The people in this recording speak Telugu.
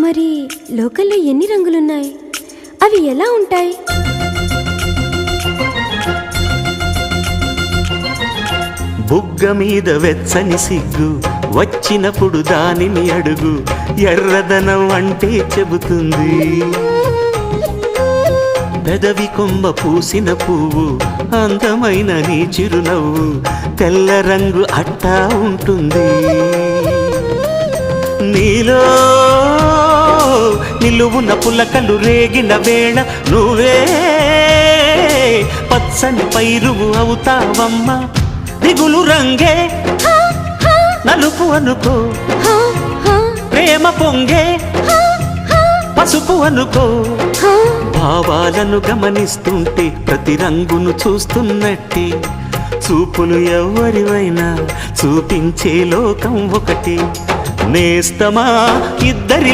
మరి లోకల్లో ఎన్ని రంగులున్నాయి? అవి ఎలా ఉంటాయి? బుగ్గ మీద వెచ్చని సిగ్గు వచ్చినప్పుడు దానిని అడుగు, ఎర్రదనం అంటే చెబుతుంది. పెదవి కొమ్మ పూసిన పువ్వు అందమైన నీ చిరునవ్వు, తెల్ల రంగు అట్టా ఉంటుంది. నీలో నిలువున పులకలు రేగిన వేళ నువ్వే పచ్చని పైరువు అవుతావమ్మా. దిగులు రంగే నలుపు అనుకో, ప్రేమ పొంగే పసుపు అనుకో. భావాలను గమనిస్తుంటే ప్రతి రంగును చూస్తున్నట్టే, చూపులు ఎవరివైనా చూపించే లోకం ఒకటి. నేస్తమా ఇద్దరి